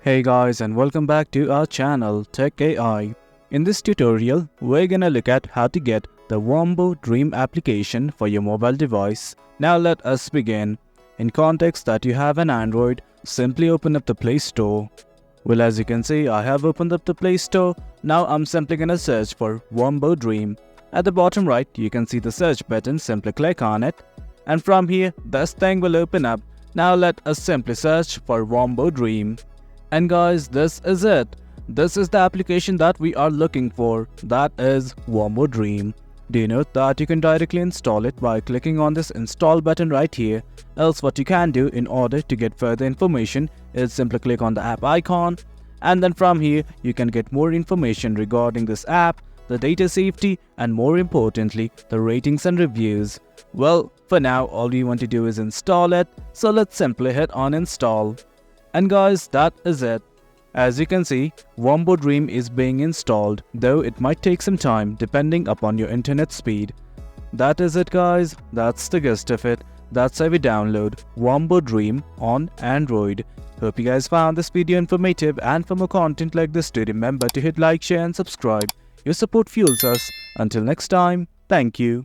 Hey guys, and welcome back to our channel Tech AI. In this tutorial, we're gonna look at how to get the Wombo Dream application for your mobile device. Now let us begin. In context that you have an Android, simply open up the Play Store. Well, as you can see, I have opened up the Play Store. Now I'm simply gonna search for Wombo Dream. At the bottom right, you can see the search button. Simply click on it. And from here, this thing will open up. Now let us simply search for Wombo Dream. And guys, this is it. This is the application that we are looking for. That is Wombo Dream. Do you know that you can directly install it by clicking on this install button right here? Else what you can do in order to get further information is simply click on the app icon. And then from here, you can get more information regarding this app, the data safety, and more importantly, the ratings and reviews. Well, for now, all we want to do is install it. So let's simply hit on install. And guys, that is it. As you can see, Wombo Dream is being installed, though it might take some time depending upon your internet speed. That is it guys, that's the gist of it. That's how we download Wombo Dream on Android. Hope you guys found this video informative, and for more content like this, do remember to hit like, share and subscribe. Your support fuels us. Until next time, thank you.